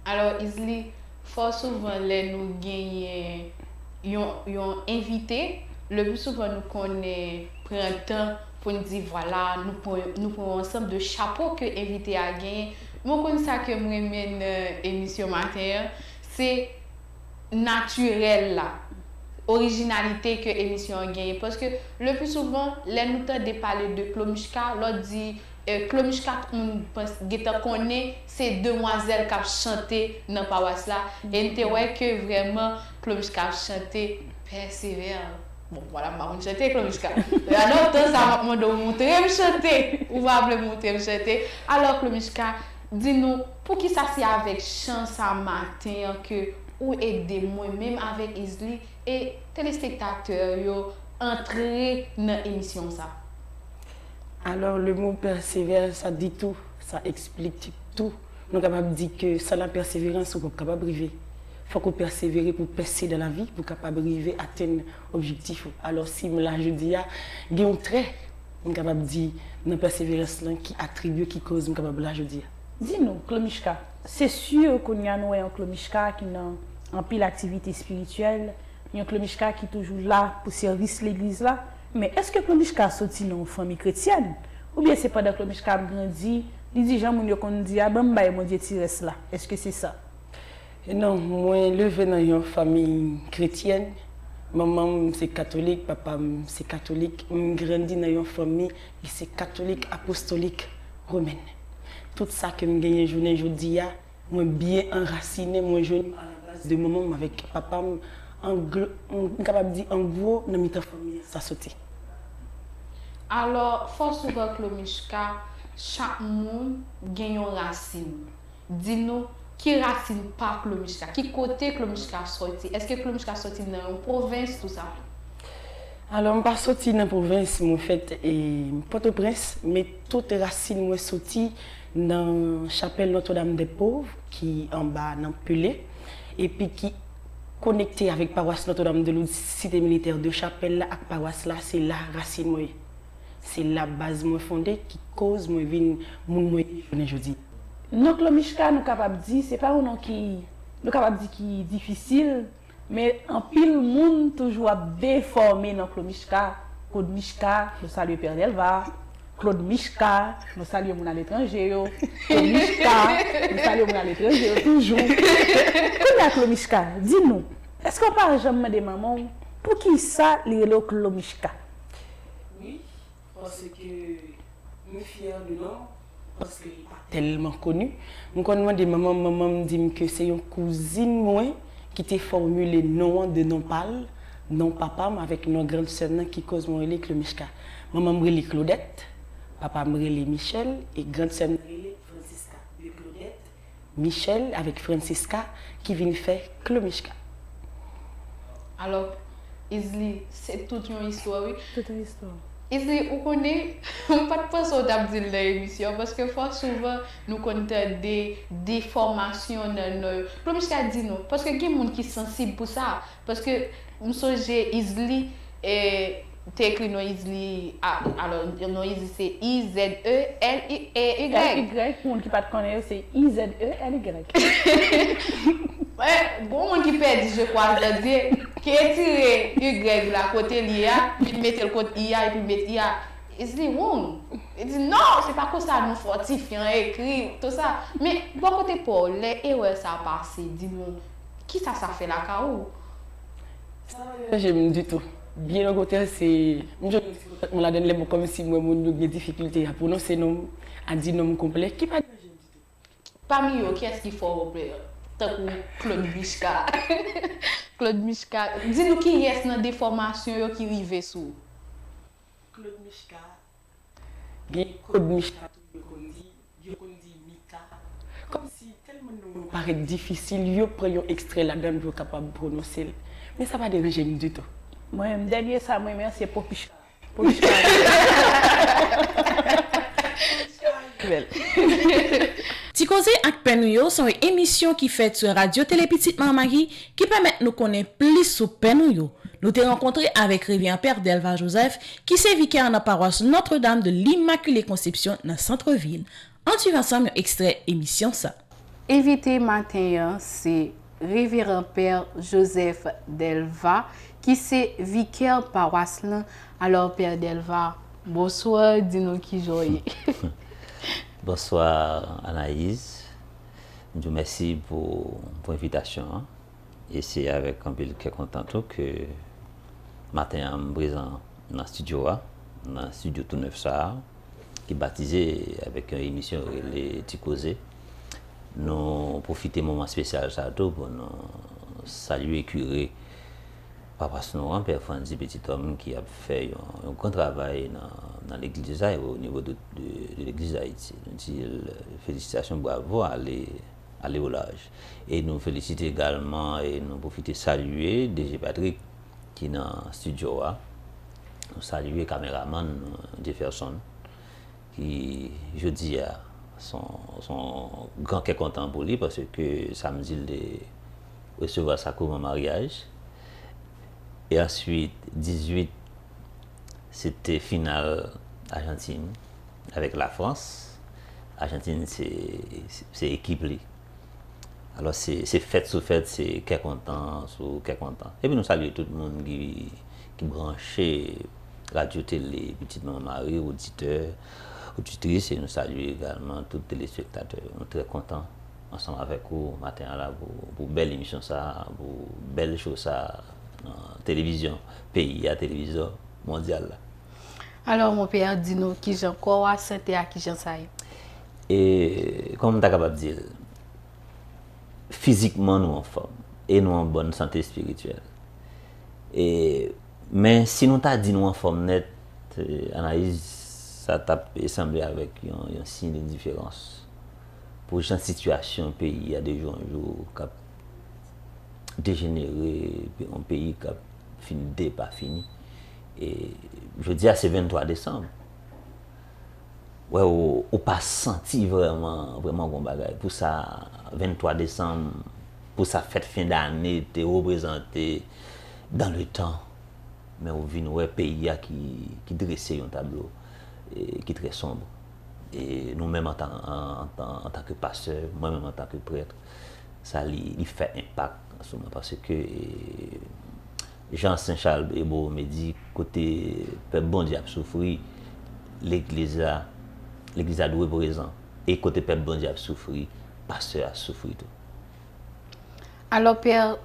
Alors, Isli, fort souvent, les nous gagnons, yon invité, le plus souvent nous connaît prend temps pour nous dire voilà, nous prenons ensemble de chapeaux que invité a gagné. Moi, comme ça que moi mène émission matin, c'est naturel là. Originalité que l'émission a gagné. Parce que le plus souvent, les nous de parler de Klomushka, l'autre dit Klomushka, on connaît ces demoiselles qui ont chanté dans la paroisse là. Et on voit que vraiment Klomushka a chanté persévère. Bon, voilà, je vais chanter Klomushka. Alors, ça m'a montré me chanter. Ou va me montrer me chanter. Alors, Klomushka, dis-nous, pour qui ça c'est avec chance à matin que ou aider moi-même avec Isli et téléspectateurs yo entrer dans l'émission ça. Alors le mot persévère, ça dit tout, ça explique tout. Nous sommes capables de dire que sans la persévérance, on est capable de arriver. Il faut qu'on persévère pour percer dans la vie, pour capable d'arriver à atteindre l'objectif. Alors si là je dis, il y a un trait, on est capable de dire dans la persévérance qui attribue, qui cause, on est capable là je dis. Dis-nous, Klomushka, c'est sûr qu'on y a un Klomushka qui a en pile activité spirituelle, il y a un Klomushka qui est toujours là pour servir l'église là. Mais est-ce que Klomushka sorti dans une famille chrétienne? Ou bien c'est pas dans Klomushka grandi, il dit Jean Mounio qu'on dit ah ben mon Dieu tu restes là. Est-ce que c'est ça? Non, moi levé dans une famille chrétienne. Maman c'est catholique, papa c'est catholique. Je grandi dans une famille qui c'est catholique apostolique romaine. Tout ça que je gagne journée aujourd'hui, moi bien enraciné, moi jeune à la base de maman avec papa on capable dire en gros dans ma famille ça sauté. Alors, faut souvent Klomushka, chaque monde gagne une racine. Dis-nous qui racine pas Klomushka, qui côté Klomushka sorti? Est-ce que Klomushka sorti dans une province tout ça? Alors, je ne suis pas sorti dans la province, en fait, Port-au-Prince, mais toutes les racines sont sorties dans la chapelle Notre-Dame des Pauvres, qui est en bas dans Pelé, et puis qui connecté avec paroisse Notre-Dame de Lourdes, cité militaire de chapelle là, avec paroisse là, c'est la racine moi. C'est la base moi fondée qui cause moi vinn moun moi aujourd'hui. Non, Klomishka, nous capable dire, c'est pas un nom qui, nous capable dire qui est difficile, mais en pile monde toujours déformé dans Klomishka. Claude Mishka, nous saluons Père Delva. Claude Mishka, nous saluons mon à l'étranger. Claude Mishka, nous saluons mon à l'étranger toujours. Comment Claude Mishka, dis-nous, est-ce qu'on parle jamais des mamans pour qui ça les Claude Mishka? Oui, parce que je suis fière de nom, parce qu'il n'est pas tellement connu. Je demande maman me dit que c'est une cousine moi qui t'a formulé nom de non pâle, non papa, avec nos grandes sœurs qui cause mon relais Claude Mishka. Maman me relève Claudette, papa me relève Michel et grande sœur me relève Francisca. De Claudette, Michel avec Francisca qui vient faire Claude Mishka. Alors, Isli, c'est toute une histoire, oui. Toute une histoire. Isli, vous connaissez, on pas de façon d'abdir dans l'émission parce que fort souvent, nous connaissons des déformations dans nos... Comme je t'ai dit, non, parce que il y a des gens qui sont sensibles pour ça. Parce que, je songe Isli, et t'es écrit non Isli, alors, non Isli, c'est I-Z-E-L-Y. Y, pour les qui ne connaissent pas, c'est I-Z-E-L-Y. Ouais, bon monde qui perd, je crois, c'est-à-dire qui est tiré Y de la côté l'IA, puis mettre le côté IA et puis mettre IA. Il se dit, non, il dit non, c'est pas comme ça, nous fortifions, écrit, tout ça. Mais bon côté Paul, les erreurs ça a passé, dis-moi, qui ça fait la chaos? J'aime du tout. Bien au côté, c'est. On la donne les mots comme si moi, j'ai des difficultés à prononcer nom, à dire nom complet. Qui pas. Parmi eux, qui est-ce qu'il faut repérer? Claude Mishka. Claude Mishka. Dis-nous qui est dans des formations qui arrivent sous. Claude Mishka. Bien, Claude Mishka, je dis Mika. Comme si tellement nous paraît difficile, je prends un extrait là-dedans pour être capable de prononcer. Mais ça ne va pas déranger du tout. Moi, le dernier, ça, moi, c'est Popishka. Popishka. Tikose ak Penouyo sont une émission qui fait sur Radio Télé Petite Marie qui permet de nous connaître plus sur Penouyo. Nous t'ai rencontré avec Révérend Père Delva Joseph qui s'est vicaire dans la paroisse Notre-Dame de l'Immaculée Conception dans le centre-ville. On suit ensemble un extrait émission ça. Invité matin, c'est Révérend Père Joseph Delva qui c'est vicaire paroisse là. Alors Père Delva, bonsoir, dis-nous qui joyeux. Bonsoir Anaïs, je vous remercie pour l'invitation. Et c'est avec un peu de content que matin je suis présent dans le studio, dans le studio tout neuf ça, qui est baptisé avec une émission les Tikose. Nous profitons du moment spécial ça pour nous saluer curé Papa Snoran, Père Franzi Petit Homme, qui a fait un grand travail dans l'église au niveau de l'église d'Haïti. Félicitations, bravo, allez au large. Et nous félicitons également et nous profitons de saluer DG Patrick qui est dans le studio. Nous saluons le caméraman Jefferson qui, je dis, son grand cœur content pour lui parce que samedi, il recevoir sa cour en mariage. Et ensuite, 18, c'était finale Argentine avec la France. Argentine, c'est équipe. Alors, c'est fête sur fête, c'est qu'est content, sur qu'est content. Et puis, nous saluons tout le monde qui branchait Radio Télé, Petite Maman Marie, auditeurs, auditrices, et nous saluons également tous les téléspectateurs. Nous sommes très contents ensemble avec vous matin là pour belle émission, ça, pour belle chose. Ça, télévision, pays à télévision mondiale. Alors, mon père, dis-nous qui j'en quoi santé à qui j'en sais. Et comme tu as capable de dire, physiquement nous en forme et nous en bonne santé spirituelle. Mais si nous t'a dit nous en forme nette, Anaïs, ça t'a semblé avec un signe de différence. Pour une situation, pays, il y a des jours, un jour, dégénéré, un pays qui a fini, pas fini. Et je dis, c'est 23 décembre. ouais, ou pas senti vraiment bon bagage. Pour ça, 23 décembre, pour sa fête fin d'année, t'es représenté dans le temps. Mais on vit un pays qui dressait un tableau qui est très sombre. Et nous-mêmes en tant que pasteur, moi-même en tant que prêtre, ça lui fait impact en ce moment parce que Jean Saint-Charles Ebo me dit côté peuple bon Dieu a souffri, l'église a doué présent et côté peuple bon Dieu a souffri, pasteur a souffri tout. Alors Père,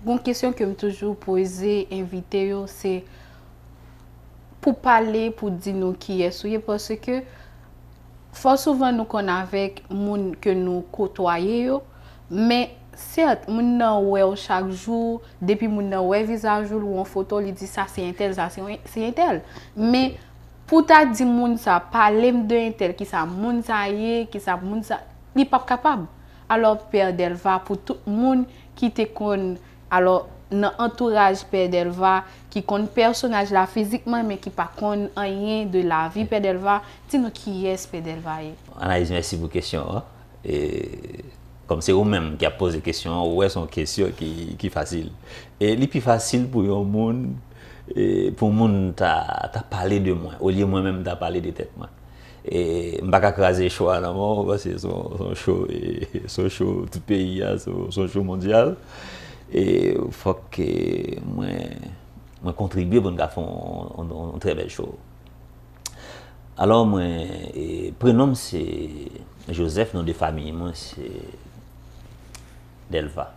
une question que je toujours posée, invité, c'est pour parler, pour dire nous qui est parce que fort souvent nous connaissons avec gens que nous côtoyons, mais certes, nous nan chaque jour, depuis nous nan visage ou en photo, il dit ça c'est un tel, ça c'est un tel. Mais pour ta dire moun ça parler de un tel qui ça moun ça y qui ça moun ça, il pas capable. Alors Père Delva pour tout le monde qui te connaît, alors dans entourage Père Delva qui connaît personnage là physiquement mais qui pas connaît rien de la vie Père Delva, dis-nous qui est Père Delva. Anaïs, merci pour la question. Hein? Et comme c'est vous-même qui a posé la question, ouais, c'est une question qui est facile. Et le plus facile pour un monde, pour le monde, t'as parlé de moi, au lieu moi-même t'as parlé de tête moi. Et je ne vais pas craser le choix parce que c'est show tout pays, c'est show mondial. Et il faut que moi contribue pour nous faire une très belle chose. Alors, moi, prénom c'est Joseph, nom de famille, moi c'est Delva.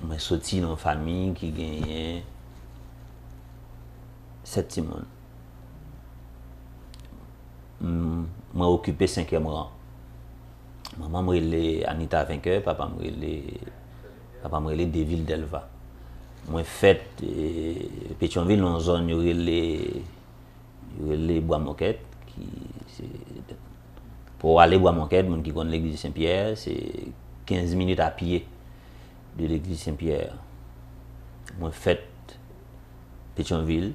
Moi sorti dans une famille qui gagne 7 personnes. Moi occupé 5e rang. Maman m'relé Anita Vainqueur, papa m'relé Deville Delva. Moi fait Pétionville dans zone yorelé Bois Moquette qui pour aller Bois Moquette, moun qui connaît l'église Saint-Pierre, c'est 15 minutes à pied de l'église Saint-Pierre. Moi fait Pétionville.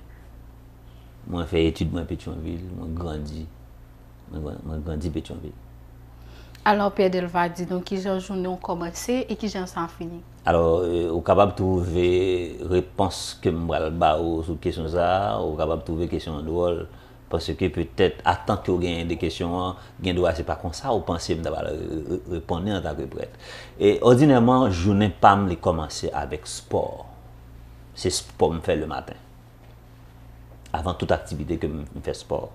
Moi fait études moi Pétionville, moi grandi Pétionville. Alors Père Delva dit donc qui j'ai journée ont commencé et qui j'ai ça fini. Alors au capable trouver réponse que m'bral ba sur question ça, au capable trouver question drôle parce que peut-être attend que vous gagnez des questions, gain droit c'est pas comme ça ou pensez d'avoir répondre en tant que prêtre. Et ordinairement journée pas me commencer avec sport. C'est sport me faire le matin. Avant toute activité que me fait sport.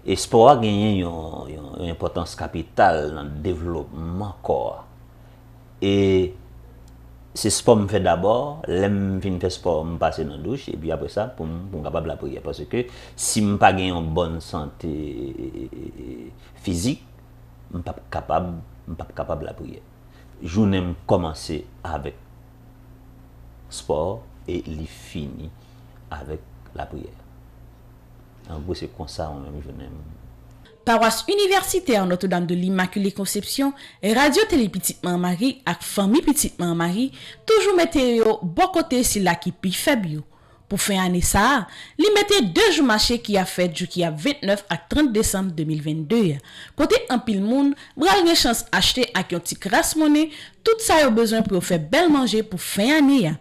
Et sport a gagné une importance capitale dans le développement corps. Et c'est sport me fait d'abord, l'aime fin faire sport me passer dans la douche et puis après ça pour capable la prière parce que si me pas gagner une bonne santé physique, me pas capable la prière. Journée me commencer avec sport et il finit avec la prière. En gros, c'est comme ça, on même journée. Paroisse universitaire Notre-Dame de l'Immaculée Conception, Radio Télé Petite Marie et Famille Petite Marie toujours mettez bon côté si la qui pi faible. Pour fin année ça, li mettez 2 jours marché qui a fait qui a 29 à 30 décembre 2022. Côté un pile monde, bral gen chance acheter avec un petit crasse monnaie, tout ça a besoin pour faire belle manger pour fin année.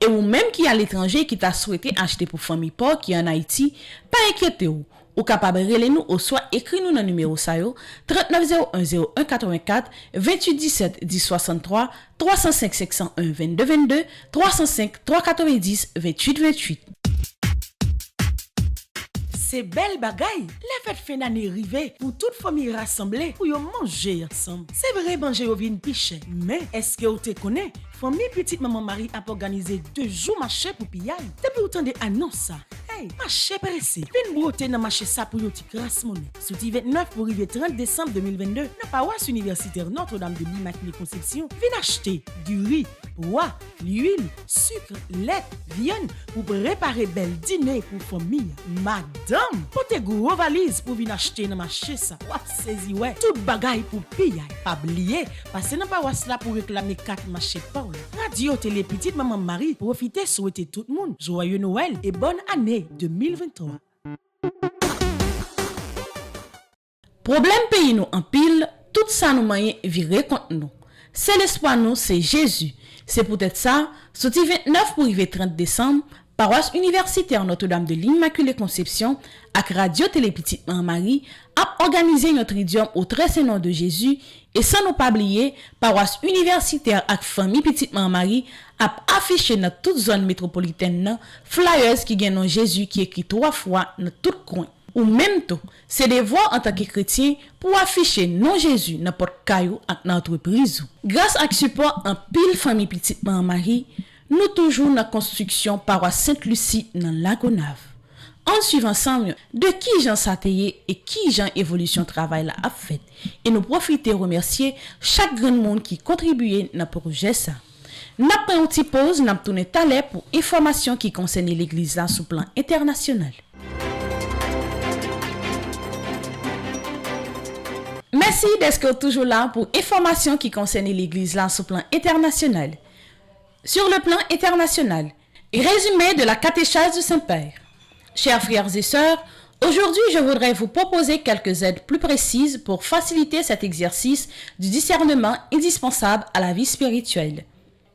Et ou même qui à l'étranger qui t'a souhaité acheter pour famille pauvre qui en Haïti, pas inquiétez-vous. Ou capable relais nous ou soit écrit nous dans numéro ça yo 39010184 2817 1063 305 501 22 22 305 390 28 28. C'est belle bagaille. Les fêtes fin d'année arrivées pour toute famille rassemblée pour yon manger ensemble. C'est vrai manger au vin piché, mais est-ce que vous te connaissez? Famille Petite Maman Marie a organisé 2 jours marché pour pillage. Depuis autant de annonces ça. Hey, marché pressé. Vin broter dans marché ça pour yon ti grasse monnaie. Souti 29 pour arriver 30 décembre 2022, dans paroisse universitaire Notre-Dame de l'Immaculée Conception, vin acheter du riz, pois, l'huile, sucre, lait, viande pour préparer bel dîner pour famille. Madame, portez gros valise pour venir acheter dans marché ça. Wap saisi ouais, tout bagaille pour pillage. Pas oublier, passer dans paroisse là pour réclamer 4 marchés Paul. Radio Télé Petite Maman Marie, profitez souhaiter tout le monde joyeux Noël et bonne année 2023. Problème pays nous en pile, tout ça nous moyen virer contre nous. C'est l'espoir nous, c'est Jésus. C'est peut-être ça, sorti 29 pour arriver 30 décembre, paroisse universitaire Notre-Dame de l'Immaculée Conception avec Radio Télé Petite Marie a organisé notre idiome au très saint nom de Jésus et sans nous pas oublier, paroisse universitaire avec famille Petite Marie a affiché dans toute zone métropolitaine flyers qui gagnent Jésus qui écrit 3 fois dans tout coin. Ou même tout, c'est des voix en tant que chrétien pour afficher non Jésus n'importe caillou avec notre entreprise. Grâce à support en pile famille Petite Marie, nous toujours dans la construction paroisse Sainte-Lucie dans Lagonave. On suit ensemble de qui Jean Sateye et qui Jean Évolution Travail a fait et nous profiter remercier chaque grand monde qui contribué dans le projet ça. Nous pris une petite pause, nous tourner talent pour information qui concerne l'église là sur plan international. Merci d'être toujours là pour information qui concerne l'église là sur plan international. Sur le plan international, résumé de la catéchèse du Saint-Père. Chers frères et sœurs, aujourd'hui je voudrais vous proposer quelques aides plus précises pour faciliter cet exercice du discernement indispensable à la vie spirituelle.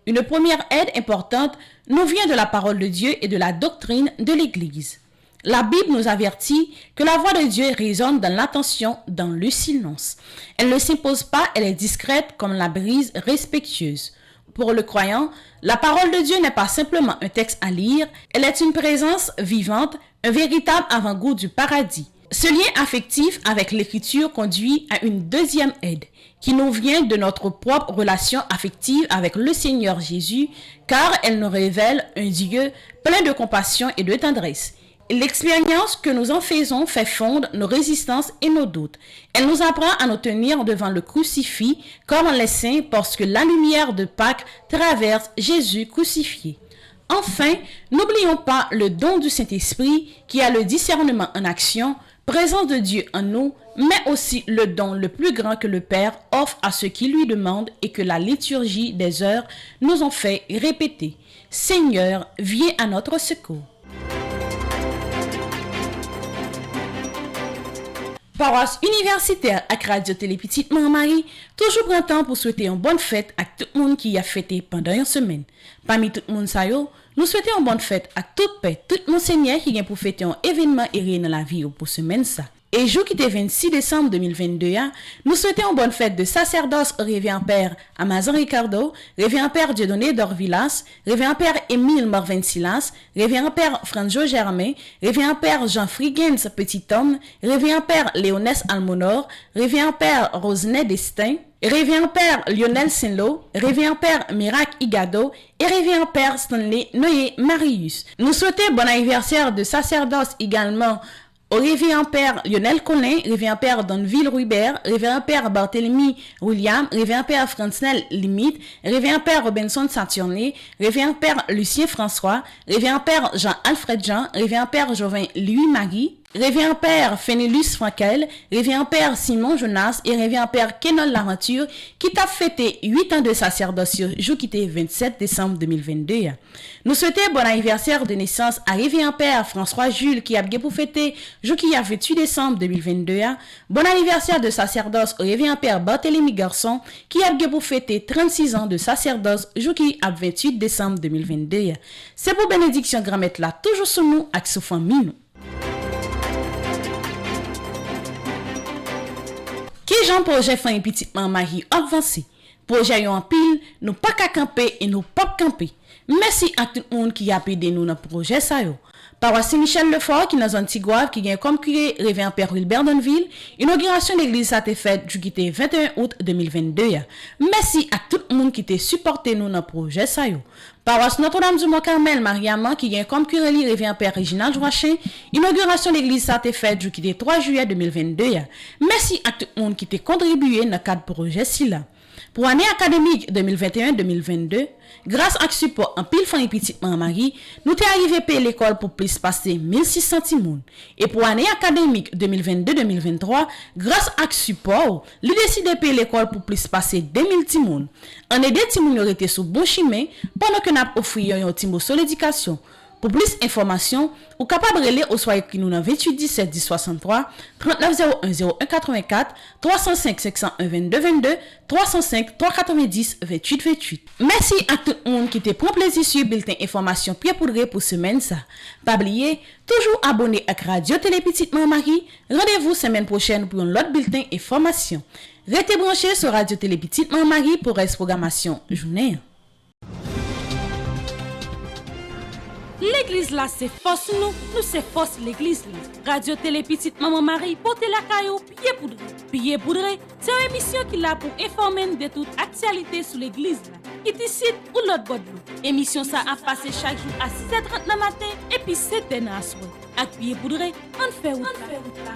Une première aide importante nous vient de la parole de Dieu et de la doctrine de l'Église. La Bible nous avertit que la voix de Dieu résonne dans l'attention, dans le silence. Elle ne s'impose pas, elle est discrète comme la brise respectueuse. Pour le croyant, la parole de Dieu n'est pas simplement un texte à lire, elle est une présence vivante, un véritable avant-goût du paradis. Ce lien affectif avec l'écriture conduit à une deuxième aide, qui nous vient de notre propre relation affective avec le Seigneur Jésus, car elle nous révèle un Dieu plein de compassion et de tendresse. L'expérience que nous en faisons fait fondre nos résistances et nos doutes. Elle nous apprend à nous tenir devant le crucifix comme les saints parce que la lumière de Pâques traverse Jésus crucifié. Enfin, n'oublions pas le don du Saint-Esprit qui a le discernement en action, présence de Dieu en nous, mais aussi le don le plus grand que le Père offre à ceux qui lui demandent et que la liturgie des heures nous ont fait répéter. Seigneur, viens à notre secours. Paroisse universitaire avec Radio Télé Petite Marie, toujours prend temps pour souhaiter une bonne fête à tout le monde qui a fêté pendant une semaine. Parmi tout le monde, nous souhaitons une bonne fête à toute paix, tout monseigneur qui vient pour fêter un événement hérité dans la vie pour semaine ça. Et jour qui était 26 décembre 2022, nous souhaitons une bonne fête de sacerdoce au révérend Père Amazon Ricardo, révérend Père Dieudonné Dorvilas, révérend Père Émile Morven Silas, révérend Père Franjo Germain, révérend Père Jean Frigens Petit Homme, révérend Père Léonès Almonor, révérend Père Rosenet Destin, révérend Père Lionel Saint-Lô, révérend Père Mirac Igado et révérend Père Stanley Noé Marius. Nous souhaitons bon anniversaire de sacerdoce également au révérend Père Lionel Collin, révérend Père Donville Ruibert, révérend Père Barthélemy William, révérend Père Francinel Limite, révérend Père Robinson Saturné, révérend Père Lucien François, révérend Père Jean-Alfred Jean, révérend Père Jovin Louis-Marie, révérend Père Fénélus Frankel, révérend Père Simon Jonas et révérend Père Kenon Laventure qui t'a fêté 8 ans de sacerdoce jour qui était 27 décembre 2022. Nous souhaitons bon anniversaire de naissance à révérend Père François Jules qui a bien pour fêter jour qui a 28 décembre 2022. Bon anniversaire de sacerdoce au révérend Père Barthélemy Garçon qui a bien pour fêter 36 ans de sacerdoce jour qui a 28 décembre 2022. C'est pour bénédiction grand-mère là toujours sous nous avec sous famille nous. Qui Jean projet famille Petite Marie avancé. Projet en pile, nous pas qu'à camper et nous pas camper. Merci à tout le monde qui a aidé nous dans le projet ça yo. Paroisse Saint-Michel Lefort qui dans zone Tigouave qui gagne comme curé révérend Père Wilbert Donville, inauguration de l'église a été faite du 21 août 2022. Merci à tout le monde qui t'a supporté nous dans le projet ça yo. Paroisse Notre-Dame du Mont-Carmel Mariama qui gagne comme curé révérend Père Réginald Joachin, inauguration de l'église a été faite du 3 juillet 2022. Merci à tout le monde qui t'a contribué dans le cadre projet si là. Pour l'année académique 2021-2022, grâce à support en pile famille Petite Marie, nous t'es arrivé payer l'école pour plus passer 1600 timoun. Et pour l'année académique 2022-2023, grâce à support, nous décidé payer l'école pour plus passer 2000 timoun. En aidé timoun aurait été sous bon chemin pendant que nous offrions un timoun sur l'éducation. Pour plus d'informations, ou capable de relayer au soir écrit nous dans 28 17 10 63, 39 01 01 84, 305 501 22 22, 305 390 28 28. Merci à tout le monde qui te prend plaisir sur le bulletin information Pied Poudré pour semaine ça. Pas oublier, toujours abonné à Radio Télé Petite Marie. Rendez-vous semaine prochaine pour un autre bulletin information. Restez branchés sur Radio Télé Petite Marie pour reste programmation journée. L'église là c'est force nous c'est force l'église là. Radio Télé Petite Maman Marie porte la caillou Pied Poudré, c'est une émission qui là pour informer de toute actualité sur l'église là. Qui décide ou l'autre bord de émission ça a passé chaque jour à 6h30 le matin et puis 7h dans la soirée. Avec Pied Poudré, on fait route là.